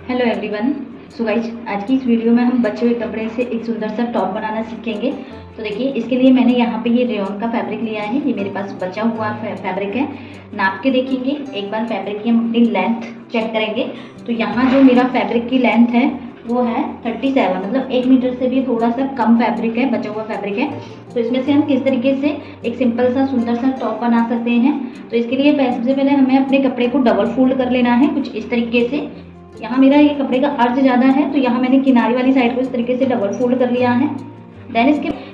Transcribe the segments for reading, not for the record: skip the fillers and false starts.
Hello everyone. So guys, आज की इस वीडियो में हम बच्चों के कपड़े से एक सुंदर सा टॉप बनाना सीखेंगे। तो देखिए, इसके लिए मैंने यहाँ पे ये रेयॉन का फैब्रिक लिया है। ये मेरे पास बचा हुआ फैब्रिक है। नाप के देखेंगे, एक बार फैब्रिक की हम अपनी लेंथ चेक करेंगे। तो यहाँ जो मेरा फैब्रिक की लेंथ है वो है 37, मतलब 1 मीटर से भी थोड़ा सा कम फैब्रिक है, बचा हुआ फैब्रिक है। तो इसमें से हम किस तरीके से एक सिंपल सा सुंदर सा टॉप बना सकते हैं। तो इसके लिए सबसे पहले हमें अपने कपड़े को डबल फोल्ड कर लेना है, कुछ इस तरीके से। यहाँ मेरा ये कपड़े का अर्ज ज़्यादा है, तो यहाँ मैंने किनारी वाली साइड को इस तरीके से डबल फोल्ड कर लिया है। देन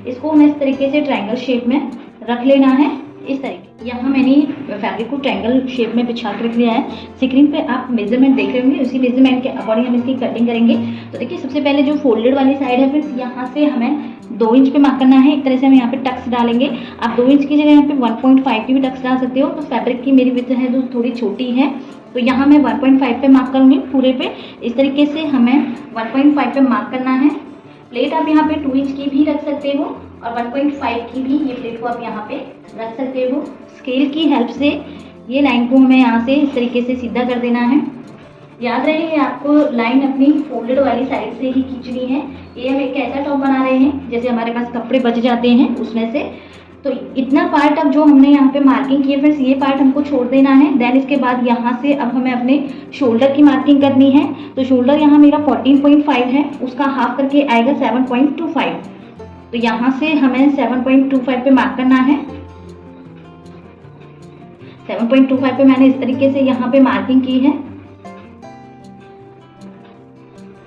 इसको हमें इस तरीके से ट्रायंगल शेप में रख लेना है, इस तरीके। यहाँ मैंने फैब्रिक को ट्रायंगल शेप में बिछा कर रख लिया है। स्क्रीन पे आप मेजरमेंट देख रहे होंगे, उसी मेजरमेंट के अकॉर्डिंग हम इसकी कटिंग करेंगे। तो देखिए, सबसे पहले जो फोल्डेड वाली साइड है, फिर यहाँ से हमें 2 इंच पे मार्क करना है। एक तरह से हम यहाँ पे टक्स डालेंगे। आप 2 इंच की जगह यहाँ पे 1.5 की भी टक्स डाल सकते हो। तो फैब्रिक की मेरी विड्थ है जो थोड़ी छोटी है, तो यहाँ मैं 1.5 पे मार्क करूँगी पूरे पे। इस तरीके से हमें 1.5 पे मार्क करना है। प्लेट आप यहाँ पे 2 इंच की भी रख सकते हो और 1.5 की भी ये प्लेट को आप यहाँ पे रख सकते हो। स्केल की हेल्प से ये लाइन को हमें यहाँ से इस तरीके से सीधा कर देना है। याद रहे, आपको लाइन अपनी फोल्डेड वाली साइड से ही खींचनी है। ये हम एक ऐसा टॉप बना रहे हैं जैसे हमारे पास कपड़े बच जाते हैं उसमें से। तो इतना पार्ट अब जो हमने यहाँ पे मार्किंग की है फ्रेंड्स, ये पार्ट हमको छोड़ देना है। देन इसके बाद यहाँ से अब हमें अपने शोल्डर की मार्किंग करनी है। तो शोल्डर यहाँ मेरा 14.5 है, उसका हाफ करके आएगा 7.25। तो यहाँ से हमें 7.25 पे मार्क करना है। 7.25 पे मैंने इस तरीके से यहाँ पे मार्किंग की है।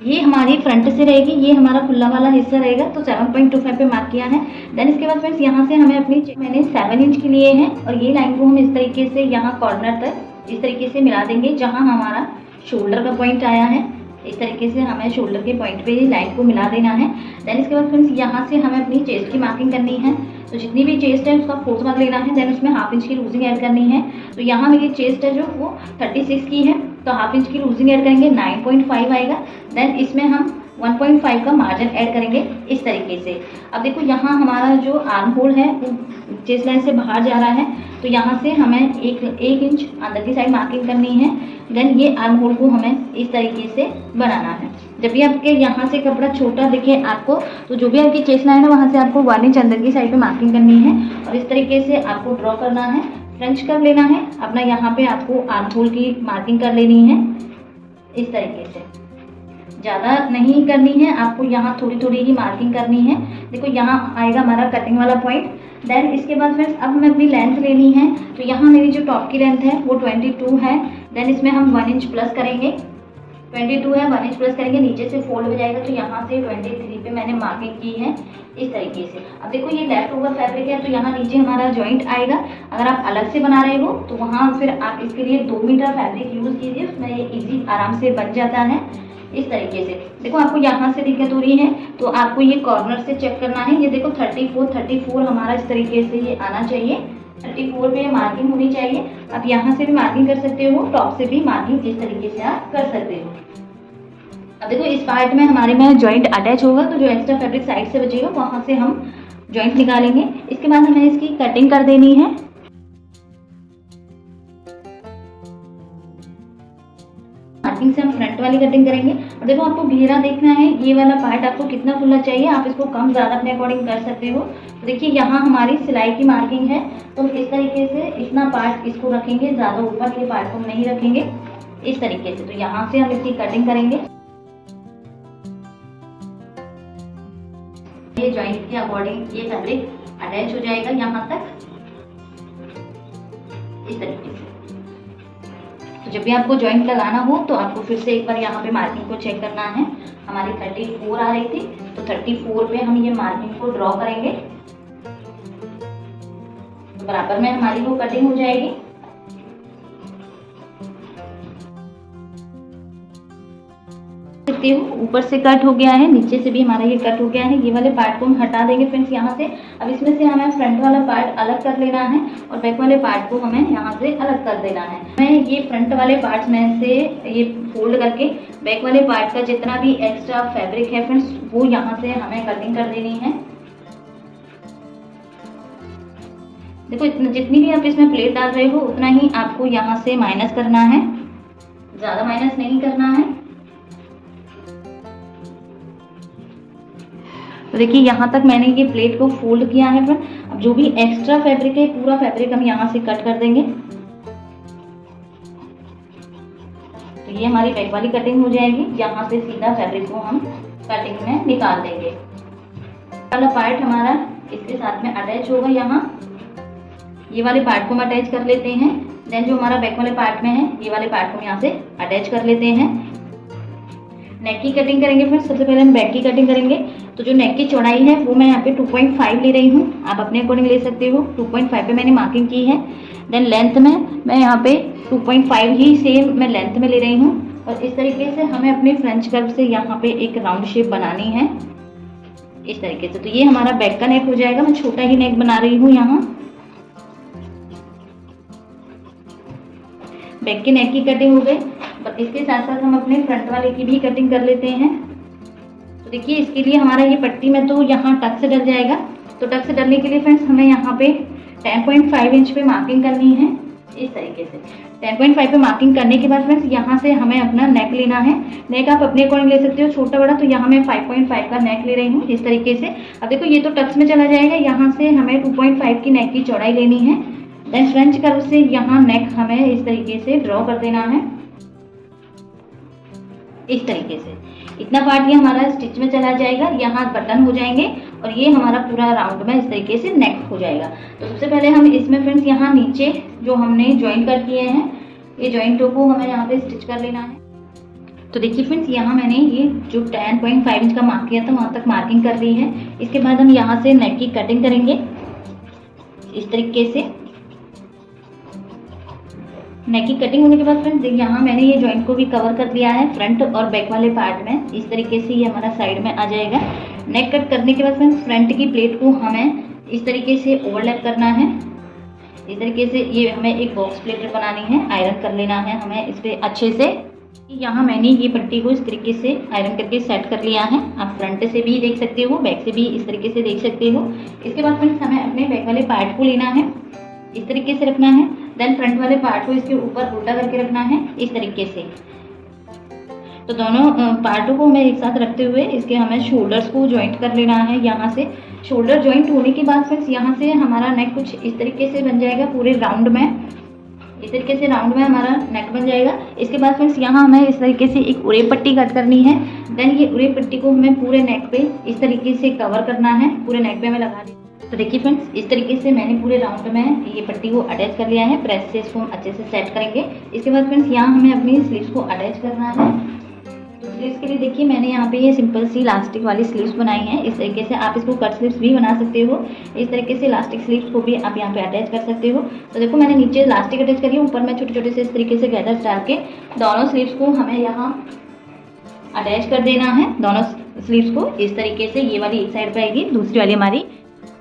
ये हमारी फ्रंट से रहेगी, ये हमारा खुला वाला हिस्सा रहेगा। तो 7.25 पे मार्क किया है। देन इसके बाद फ्रेंड्स यहाँ से हमें मैंने 7 इंच के लिए हैं और ये लाइन को हम इस तरीके से यहाँ कॉर्नर तक इस तरीके से मिला देंगे, जहाँ हमारा शोल्डर का पॉइंट आया है। इस तरीके से हमें शोल्डर के पॉइंट पे ही लाइन को मिला देना है। देन इसके बाद फ्रेंड्स यहाँ से हमें अपनी चेस्ट की मार्किंग करनी है। तो जितनी भी चेस्ट है उसका 4th मार्क लेना है। देन उसमें हाफ इंच की लूजिंग ऐड करनी है। तो यहाँ मेरी चेस्ट है जो वो 36 की है, तो हाफ इंच की लूजिंग ऐड करेंगे, 9.5 आएगा। देन इसमें हम 1.5 का मार्जिन ऐड करेंगे इस तरीके से। अब देखो, यहाँ हमारा जो आर्म होल है वो चेस्ट लाइन से बाहर जा रहा है, तो यहाँ से हमें एक इंच अंदर की साइड मार्किंग करनी है। देन ये आर्म होल को हमें इस तरीके से बनाना है। जब भी आपके यहाँ से कपड़ा छोटा दिखे आपको, तो जो भी आपकी चेस्ट लाइन है वहाँ से आपको 1 इंच अंदर की साइड पे मार्किंग करनी है और इस तरीके से आपको ड्रॉ करना है। फ्रेंच कर लेना है अपना, यहाँ पे आपको आर्म होल की मार्किंग कर लेनी है इस तरीके से। ज़्यादा नहीं करनी है आपको, यहाँ थोड़ी थोड़ी ही मार्किंग करनी है। देखो, यहाँ आएगा हमारा कटिंग वाला पॉइंट। देन इसके बाद फ्रेंड्स अब हमें अपनी लेंथ लेनी है। तो यहाँ मेरी जो टॉप की लेंथ है वो 22 है। देन इसमें हम 1 इंच प्लस करेंगे। 22 है, 1 इंच प्लस करेंगे, नीचे से फोल्ड हो जाएगा। तो यहाँ से 23 पे मैंने मार्किंग की है इस तरीके से। अब देखो, ये लेफ्ट ओवर फैब्रिक है, तो यहाँ नीचे हमारा जॉइंट आएगा। अगर आप अलग से बना रहे हो तो वहाँ फिर आप इसके लिए 2 मीटर फैब्रिक यूज़ कीजिए, उसमें ये ईजी आराम से बन जाता है इस तरीके से। देखो, आपको यहाँ से दिक्कत हो रही है तो आपको ये कॉर्नर से चेक करना है। ये देखो 34 हमारा इस तरीके से ये आना चाहिए। 34 पे मार्किंग होनी चाहिए। आप यहाँ से भी मार्किंग कर सकते हो, टॉप से भी मार्किंग इस तरीके से आप कर सकते हो। अब देखो, इस पार्ट में हमारे में जॉइंट अटैच होगा, तो जो एक्स्ट्रा फैब्रिक साइड से बचेगा वहाँ से हम जॉइंट निकालेंगे। इसके बाद हमें इसकी कटिंग कर देनी है। मार्किंग से हम फ्रंट वाली कटिंग करेंगे। और देखो, आपको घेरा देखना है, ये वाला पार्ट आपको कितना खुला चाहिए, आप इसको कम ज़्यादा अपने अकॉर्डिंग कर सकते हो। तो देखिए, यहाँ हमारी सिलाई की मार्किंग है, तो हम इस तरीके से इतना पार्ट इसको रखेंगे, ज़्यादा ऊपर के पार्ट को नहीं रखेंगे इस तरीके से। तो यहाँ से हम इसकी कटिंग करेंगे। ये जॉइंट के अकॉर्डिंग ये फैब्रिक अटैच हो जाएगा यहाँ तक इस तरीके से। तो जब भी आपको जॉइंट लगाना हो तो आपको फिर से एक बार यहाँ पे मार्किंग को चेक करना है। हमारी 34 आ रही थी, तो 34 पे हम ये मार्किंग को ड्रॉ करेंगे। तो बराबर में हमारी वो कटिंग हो जाएगी। सकते हो, ऊपर से कट हो गया है, नीचे से भी हमारा ये कट हो गया है। ये वाले पार्ट को हम हटा देंगे फ्रेंड्स यहाँ से। अब इसमें से हमें फ्रंट वाला पार्ट अलग कर लेना है और बैक वाले पार्ट को हमें यहाँ से अलग कर देना है। मैं ये फ्रंट वाले पार्ट्स में से ये फोल्ड करके बैक वाले पार्ट का जितना भी एक्स्ट्रा फैब्रिक है फ्रेंड्स, वो यहाँ से हमें कटिंग कर देनी है। देखो, इतना जितनी भी आप इसमें प्लेट डाल रहे हो उतना ही आपको यहाँ से माइनस करना है, ज़्यादा माइनस नहीं करना है। तो देखिए यहाँ तक मैंने ये प्लेट को फोल्ड किया है फ्रेंड। अब जो भी एक्स्ट्रा फैब्रिक है पूरा फैब्रिक हम यहाँ से कट कर देंगे। तो ये हमारी बैक वाली कटिंग हो जाएगी। यहाँ से सीधा फैब्रिक को हम कटिंग में निकाल देंगे। वाला पार्ट हमारा इसके साथ में अटैच होगा। यहाँ ये वाले पार्ट को हम अटैच कर लेते हैं। देन जो हमारा बैक वाले पार्ट में है ये वाले पार्ट को हम यहाँ से अटैच कर लेते हैं। नेक की कटिंग करेंगे फ्रेंड्स। सबसे पहले हम बैक की कटिंग करेंगे। तो जो नेक की चौड़ाई है वो मैं यहाँ पे 2.5 ले रही हूँ। आप अपने अकॉर्डिंग ले सकते हो। 2.5 पे मैंने मार्किंग की है। देन लेंथ में मैं यहाँ पे 2.5 ही सेम मैं लेंथ में ले रही हूँ। और इस तरीके से हमें अपने फ्रेंच कर्व से यहाँ पे एक राउंड शेप बनानी है इस तरीके से। तो ये हमारा बैक का नेक हो जाएगा। मैं छोटा ही नेक बना रही हूँ यहाँ। बैक के नेक की कटिंग हो गई। और इसके साथ साथ हम अपने फ्रंट वाले की भी कटिंग कर लेते हैं। तो देखिए इसके लिए हमारा ये पट्टी में तो यहाँ टक से डल जाएगा। तो टक से डलने के लिए फ्रेंड्स हमें यहाँ पे 10.5 इंच पे मार्किंग करनी है इस तरीके से। 10.5 पे मार्किंग करने के बाद फ्रेंड्स यहाँ से हमें अपना नेक लेना है। नेक आप अपने अकॉर्डिंग ले सकते हो छोटा बड़ा। तो यहाँ मैं 5.5 का नेक ले रही हूँ इस तरीके से। अब देखो ये तो टक्स में चला जाएगा। यहाँ से हमें 2.5 की नेक की चौड़ाई लेनी है। देन फ्रेंच कर्व से यहाँ नेक हमें इस तरीके से ड्रॉ कर देना है इस तरीके से। इतना पार्ट ये हमारा स्टिच में चला जाएगा। यहाँ बटन हो जाएंगे और ये हमारा पूरा राउंड में इस तरीके से नेक हो जाएगा। तो सबसे पहले हम इसमें फ्रेंड्स यहाँ नीचे जो हमने ज्वाइन कर किए हैं ये ज्वाइंटों को हमें यहाँ पे स्टिच कर लेना है। तो देखिए फ्रेंड्स यहाँ मैंने ये जो 10.5 इंच का मार्क किया था वहाँ तक मार्किंग कर ली है। इसके बाद हम यहाँ से नेक की कटिंग करेंगे इस तरीके से। नेक की कटिंग होने के बाद फ्रेंड्स यहाँ मैंने ये जॉइंट को भी कवर कर लिया है फ्रंट और बैक वाले पार्ट में। इस तरीके से ये हमारा साइड में आ जाएगा। नेक कट करने के बाद फ्रेंड्स फ्रंट की प्लेट को हमें इस तरीके से ओवरलैप करना है इस तरीके से। ये हमें एक बॉक्स प्लेट बनानी है। आयरन कर लेना है हमें इस पर अच्छे से। यहाँ मैंने ये पट्टी को इस तरीके से आयरन करके सेट कर लिया है। आप फ्रंट से भी देख सकते हो बैक से भी इस तरीके से देख सकते हो। इसके बाद फ्रेंड्स हमें अपने बैक वाले पार्ट को लेना है इस तरीके से रखना है। देन फ्रंट वाले पार्ट को इसके ऊपर उल्टा करके रखना है इस तरीके से। तो दोनों पार्टों को हमें एक साथ रखते हुए इसके हमें शोल्डर्स को ज्वाइंट कर लेना है। यहाँ से शोल्डर ज्वाइंट होने के बाद फ्रेंड्स यहाँ से हमारा नेक कुछ इस तरीके से बन जाएगा पूरे राउंड में। इस तरीके से राउंड में हमारा नेक बन जाएगा। इसके बाद फ्रेंड्स यहाँ हमें इस तरीके से एक उरे पट्टी कट करनी है। देन ये उरे पट्टी को हमें पूरे नेक पे इस तरीके से कवर करना है। पूरे नेक पे हमें लगा दी। तो देखिए फ्रेंड्स इस तरीके से मैंने पूरे राउंड में ये पट्टी को अटैच कर लिया है। प्रेस से इसको हम अच्छे से सेट करेंगे। इसके बाद फ्रेंड्स यहाँ हमें अपनी स्लीव्स को अटैच करना है। तो स्लीव्स के लिए देखिए मैंने यहाँ पे ये सिंपल सी इलास्टिक वाली स्लीव्स बनाई है इस तरीके से। आप इसको कट स्लीव्स भी बना सकते हो। इस तरीके से इलास्टिक स्लीव्स को भी आप यहाँ पे अटैच कर सकते हो। तो देखो मैंने नीचे इलास्टिक अटैच करी है। ऊपर में छोटे छोटे से इस तरीके से गैदर्स डाल के दोनों स्लीव्स को हमें यहाँ अटैच कर देना है। दोनों स्लीव्स को इस तरीके से। ये वाली एक साइड पे आएगी दूसरी वाली हमारी।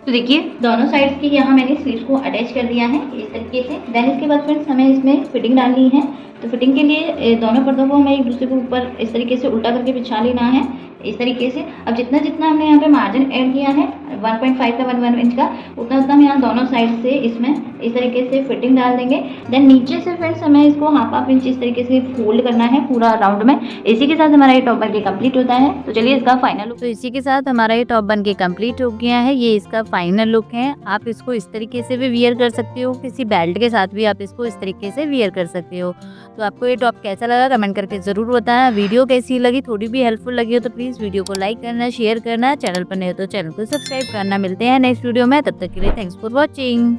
तो देखिए दोनों साइड्स की यहाँ मैंने स्लीव्स को अटैच कर दिया है इस तरीके से। देन इसके बाद फ्रेंड्स हमें इसमें फिटिंग डालनी है। तो फिटिंग के लिए दोनों पर्दों को हमें एक दूसरे के ऊपर इस तरीके से उल्टा करके बिछा लेना है इस तरीके से। अब जितना जितना हमने यहाँ पे मार्जिन ऐड किया है 1.5 का 1 इंच का उतना उतना हम यहाँ दोनों साइड से इसमें इस तरीके से फिटिंग डाल देंगे। देन नीचे से फ्रेंड्स हमें इसको हाफ इंच इस तरीके से फोल्ड करना है पूरा राउंड में। इसी के साथ हमारा ये टॉप बन के कंप्लीट होता है। तो चलिए इसका फाइनल लुक। तो इसी के साथ हमारा ये टॉप बन के कंप्लीट हो गया है। ये इसका फाइनल लुक है। आप इसको इस तरीके से भी वियर कर सकते हो। किसी बेल्ट के साथ भी आप इसको इस तरीके से वियर कर सकते हो। तो आपको ये टॉप कैसा लगा कमेंट करके ज़रूर बताना। वीडियो कैसी लगी थोड़ी भी हेल्पफुल लगी हो तो प्लीज़ वीडियो को लाइक करना, शेयर करना। चैनल पर नहीं हो तो चैनल को सब्सक्राइब करना। मिलते हैं नेक्स्ट वीडियो में। तब तक के लिए थैंक्स फॉर वॉचिंग।